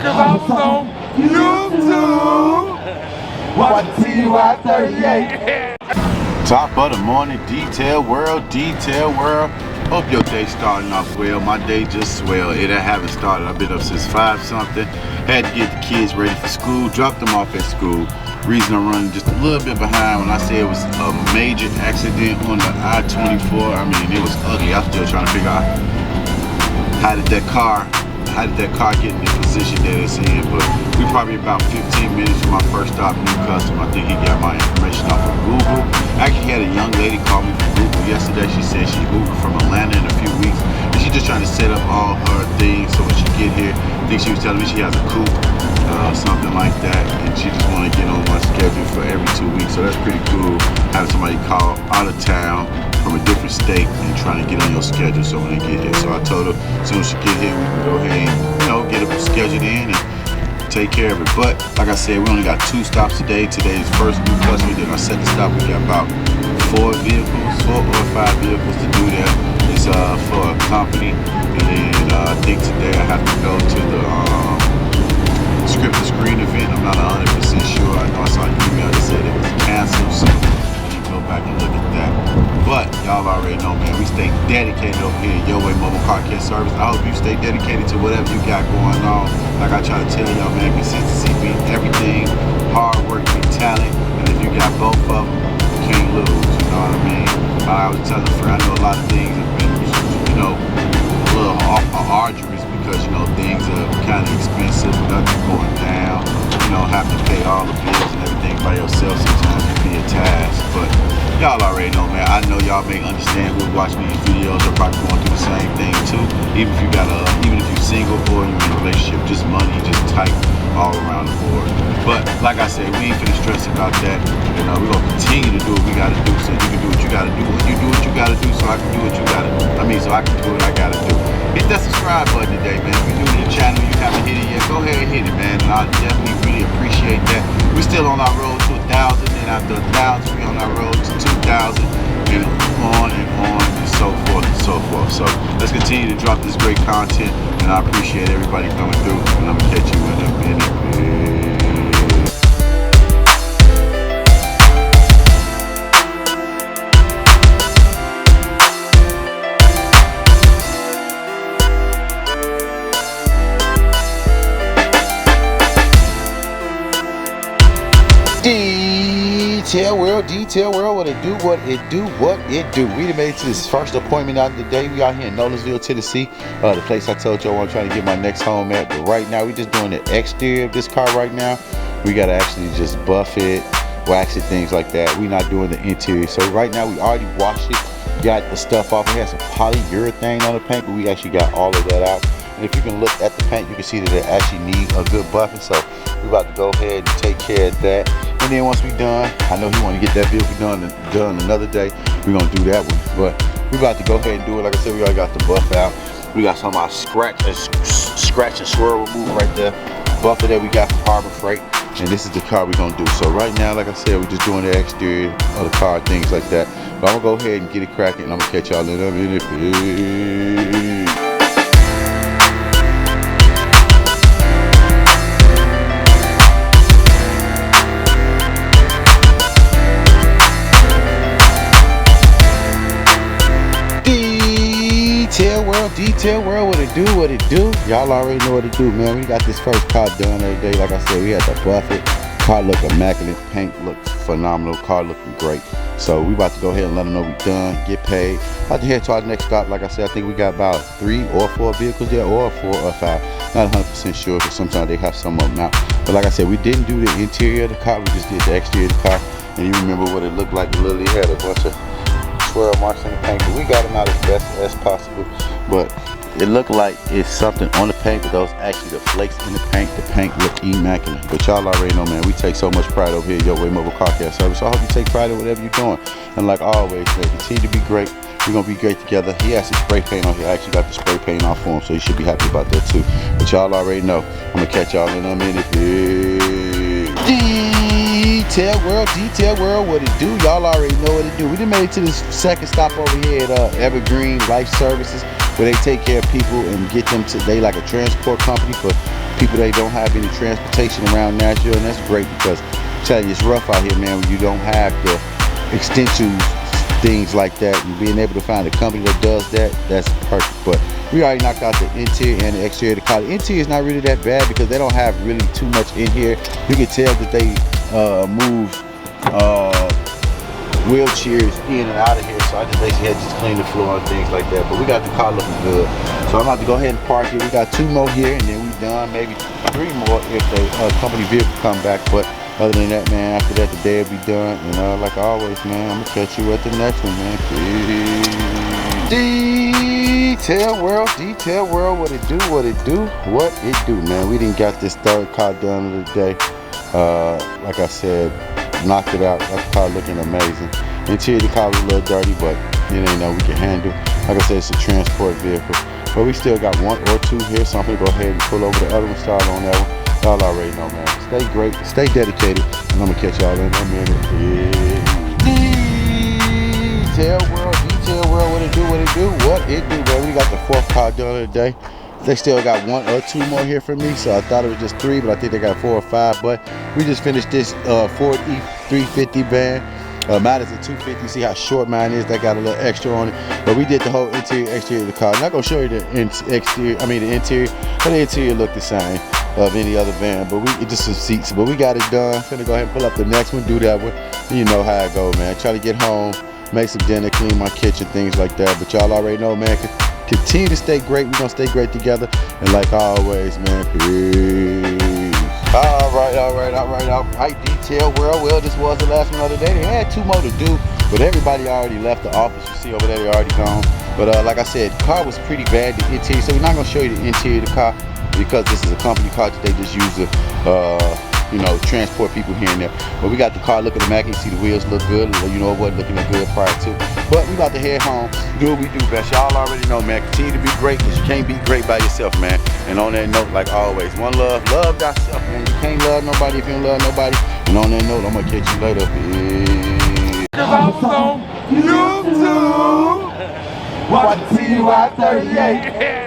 Cause I was on YouTube. Watch TY38. Top of the morning, detail world, detail world. Hope your day starting off well. My day just swell. It haven't started. I've been up since 5 something. Had to get the kids ready for school, dropped them off at school. Reason I'm running just a little bit behind when I say it was a major accident on the I-24. I mean, it was ugly. I'm still trying to figure out how did that car get in the position that it's in. But we probably about 15 minutes from my first stop, new customer. I think he got my information off of Google. I actually had a young lady call me from Google yesterday. She said she moved from Atlanta in a few weeks, and she's just trying to set up all her things so when she get here, I think she was telling me she has a coupe, something like that, and she just want to get on my schedule for every 2 weeks. So that's pretty cool, having somebody call out of town from a different state and trying to get on your schedule so when they get here. So I told her as soon as she get here, we can go ahead and, get it scheduled in and take care of it. But like I said, we only got 2 stops today. Today is first new customer. Then our second stop, we got about 4 or 5 vehicles to do that. It's for a company. And then I think today I have to go to the Script to Screen event. I'm not 100% sure. I know I saw an email that said it was canceled, so I need to go back and look at that. But y'all already know, man, we stay dedicated over here at Your Way Mobile Car Care Service. I hope you stay dedicated to whatever you got going on. Like I try to tell y'all, man, consistency beat everything. Hard work beat talent. And if you got both of them, you can't lose. You know what I mean? I was telling a friend, I know a lot of things have been, a little arduous because, things are kind of expensive, nothing going down. Have to pay all the bills and everything by yourself sometimes can be a task. But y'all already know, man. I know y'all may understand who's watching these videos are probably going through the same thing too. Even if you're single or you're in a relationship, just money, just tight all around the board. But like I said, we ain't finna stress about that. We're gonna continue to do what we gotta do so you can do what you gotta do. When you do what you gotta do, so I can do what you gotta do. So I can do what I gotta do. Hit that subscribe button today, man. If you're new to the channel, you haven't hit it yet, go ahead and hit it, man. And I definitely really appreciate that. We're still on our road to 1,000, and after 1,000, we're on our road to 2,000, and on and so forth and so forth. So let's continue to drop this great content, and I appreciate everybody coming through, and I'm gonna catch you in a minute. Detail world, what it do. We done made it to this first appointment out of the day. We out here in Nolensville, Tennessee, the place I told y'all I'm trying to get my next home at. But right now, we just doing the exterior of this car right now. We gotta actually just buff it, wax it, things like that. We not doing the interior. So right now, we already washed it, got the stuff off. It has some polyurethane on the paint, but we actually got all of that out. And if you can look at the paint, you can see that it actually needs a good buffing. So we're about to go ahead and take care of that. And then once we're done, I know he want to get that vehicle done another day. We're going to do that one. But we're about to go ahead and do it. Like I said, we already got the buff out. We got some of our scratch and swirl remover right there. Buffer that we got from Harbor Freight. And this is the car we're going to do. So right now, like I said, we're just doing the exterior of the car, things like that. But I'm going to go ahead and get it cracking, and I'm going to catch y'all in a minute. Detail world, what it do. Y'all already know what to do, man. We got this first car done the other day. Like I said, we had to buff it. Car look immaculate, paint looked phenomenal, car looking great. So we about to go ahead and let them know we done, get paid. About to head to our next stop. Like I said, I think we got about 3 or 4 vehicles there, or 4 or 5. Not 100% sure, because sometimes they have some of them out. But like I said, we didn't do the interior of the car, we just did the exterior of the car. And you remember what it looked like. It literally had a bunch of swirl marks in the paint, but we got them out as best as possible. But it looked like it's something on the paint, but those actually the flakes in the paint. The paint looked immaculate. But y'all already know, man, we take so much pride over here at Your Way Mobile Car Care Service. So I hope you take pride in whatever you're doing. And like always, man, continue to be great. We're gonna be great together. He has some spray paint on here. I actually got the spray paint off for him, so you should be happy about that too. But y'all already know. I'm gonna catch y'all in a minute. Detail world, what it do? Y'all already know what it do. We done made it to this second stop over here at Evergreen Life Services, where they take care of people and get them to, they like a transport company for people that don't have any transportation around Nashville, and that's great because I'm telling you, it's rough out here, man, when you don't have the extensions, things like that, and being able to find a company that does that, that's perfect. But we already knocked out the interior and the exterior of the car. The interior is not really that bad because they don't have really too much in here. You can tell that they move wheelchairs in and out of here, so I just basically had to just clean the floor and things like that. But we got the car looking good, so I'm about to go ahead and park it. We got 2 more here, and then we done, maybe 3 more if the company vehicle come back. But other than that, man, after that the day will be done. And like always, man, I'm gonna catch you at the next one, man. Peace. Detail world, what it do, man. We didn't got this third car done today. Like I said, knocked it out. That car looking amazing. Interior of the car was a little dirty, but it ain't nothing we can handle. Like I said, it's a transport vehicle. But we still got 1 or 2 here, so I'm gonna go ahead and pull over the other one, start on that one. Y'all already know, man. Stay great, stay dedicated, and I'm gonna catch y'all in a minute. Detail world, what it do, man. We got the 4th car done today. They still got 1 or 2 more here for me, so I thought it was just 3, but I think they got 4 or 5. But we just finished this Ford E350 van. Mine is a 250. See how short mine is? That got a little extra on it. But we did the whole interior, exterior of the car. I'm not gonna show you the exterior. I mean the interior. But the interior looked the same of any other van. But it's just some seats. But we got it done. Finna go ahead and pull up the next one. Do that one. You know how it go, man. Try to get home, make some dinner, clean my kitchen, things like that. But y'all already know, man. Continue to stay great. We're gonna stay great together. And like always, man. Peace. All right, detail world. Well, this was the last one of the day. They had 2 more to do, but everybody already left the office. You see over there, they already gone. But like I said, the car was pretty bad, the interior, so we're not gonna show you the interior of the car because this is a company car that they just use to transport people here and there. But we got the car looking immaculate. See the wheels look good. You know, it wasn't looking good prior to. But we about to head home, do what we do best. Y'all already know, man. Continue to be great because you can't be great by yourself, man. And on that note, like always, one love, love thyself, man. You can't love nobody if you don't love nobody. And on that note, I'm gonna catch you later. Cause I was on YouTube watching TY38.